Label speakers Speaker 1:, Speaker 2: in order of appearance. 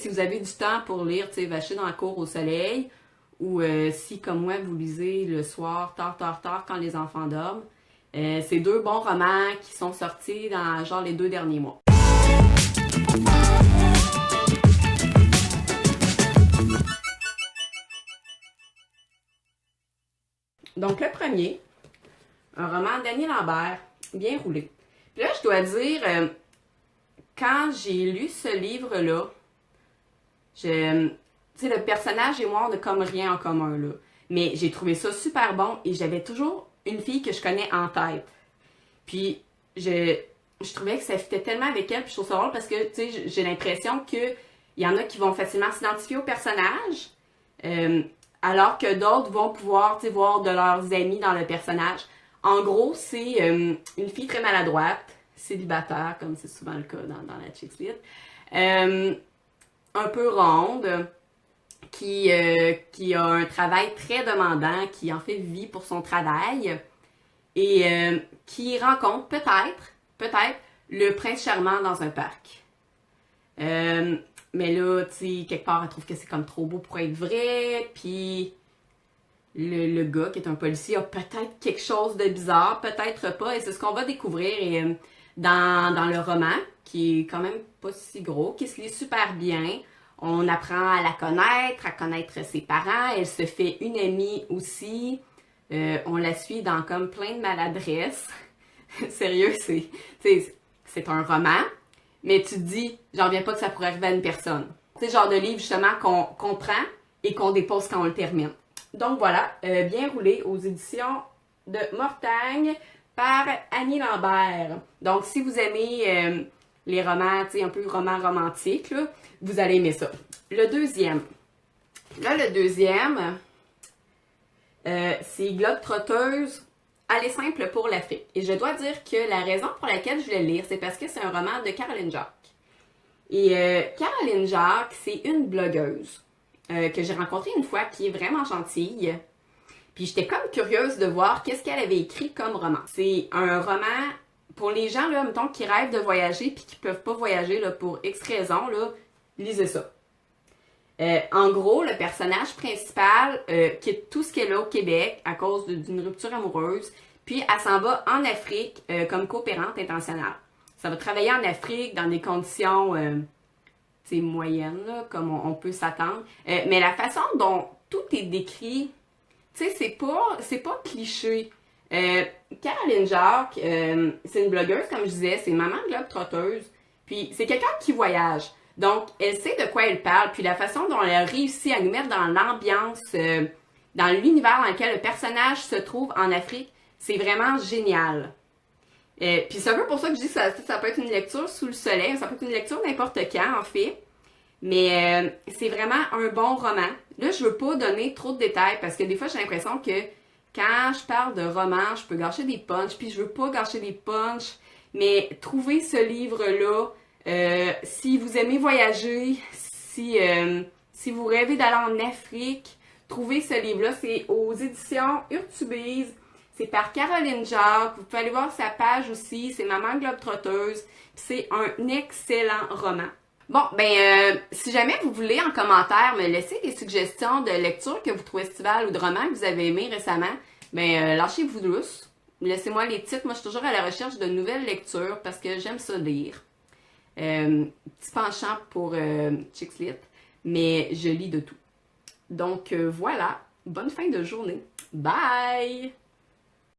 Speaker 1: Si vous avez du temps pour lire, tu sais, vacher dans la cour au soleil, ou si, comme moi, vous lisez le soir, tard, quand les enfants dorment, c'est deux bons romans qui sont sortis dans genre les 2 derniers mois. Donc, le premier, un roman d'Annie Lambert, bien roulé. Puis là, je dois dire, quand j'ai lu ce livre-là, tu sais, le personnage et moi, on n'a comme rien en commun, là. Mais j'ai trouvé ça super bon et j'avais toujours une fille que je connais en tête. Puis, je trouvais que ça fitait tellement avec elle, puis je trouve ça drôle parce que, tu sais, j'ai l'impression qu'il y en a qui vont facilement s'identifier au personnage, alors que d'autres vont pouvoir, tu sais, voir de leurs amis dans le personnage. En gros, c'est une fille très maladroite, célibataire, comme c'est souvent le cas dans la chick lit, un peu ronde, qui a un travail très demandant, qui en fait vit pour son travail, et qui rencontre peut-être, le prince charmant dans un parc. Mais là, tu sais, quelque part, elle trouve que c'est comme trop beau pour être vrai, puis le gars, qui est un policier, a peut-être quelque chose de bizarre, peut-être pas, et c'est ce qu'on va découvrir dans le roman, qui est quand même pas si gros, qui se lit super bien. On apprend à la connaître, à connaître ses parents, elle se fait une amie aussi. On la suit dans comme plein de maladresses. Sérieux, c'est un roman, mais tu te dis, j'en reviens pas que ça pourrait arriver à une personne. C'est le genre de livre justement qu'on prend et qu'on dépose quand on le termine. Donc voilà, bien roulé aux éditions de Mortagne par Annie Lambert. Donc si vous aimez les romans, tu sais, un peu romans romantiques, là, vous allez aimer ça. Le deuxième. Là, le deuxième, c'est Globe-Trotteuse, aller simple pour l'Afrique. Et je dois dire que la raison pour laquelle je voulais le lire, c'est parce que c'est un roman de Caroline Jacques. Et Caroline Jacques, c'est une blogueuse que j'ai rencontrée une fois qui est vraiment gentille. Puis j'étais comme curieuse de voir qu'est-ce qu'elle avait écrit comme roman. C'est un roman pour les gens, là, mettons, qui rêvent de voyager puis qui peuvent pas voyager là, pour X raisons, là, lisez ça. En gros, le personnage principal quitte tout ce qu'elle a au Québec à cause d'une rupture amoureuse, puis elle s'en va en Afrique comme coopérante internationale. Ça va travailler en Afrique dans des conditions moyennes, là, comme on peut s'attendre. Mais la façon dont tout est décrit, tu sais, c'est pas cliché. Caroline Jacques, c'est une blogueuse, comme je disais, c'est maman globe-trotteuse, puis c'est quelqu'un qui voyage. Donc, elle sait de quoi elle parle, puis la façon dont elle a réussi à nous mettre dans l'ambiance, dans l'univers dans lequel le personnage se trouve en Afrique, c'est vraiment génial. Puis c'est un peu pour ça que je dis que ça peut être une lecture sous le soleil, ça peut être une lecture n'importe quand, en fait. Mais c'est vraiment un bon roman. Là, je veux pas donner trop de détails, parce que des fois, j'ai l'impression que quand je parle de roman, je peux gâcher des punchs, puis je veux pas gâcher des punchs. Mais trouvez ce livre-là. Si vous aimez voyager, si vous rêvez d'aller en Afrique, trouvez ce livre-là. C'est aux éditions Urtubise. C'est par Caroline Jacques. Vous pouvez aller voir sa page aussi. C'est Maman Globe-Trotteuse. C'est un excellent roman. Bon, si jamais vous voulez en commentaire me laisser des suggestions de lecture que vous trouvez estivales ou de romans que vous avez aimés récemment, lâchez-vous douce. Laissez-moi les titres. Moi, je suis toujours à la recherche de nouvelles lectures parce que j'aime ça lire. Petit penchant pour chick lit, mais je lis de tout. Donc voilà, bonne fin de journée. Bye!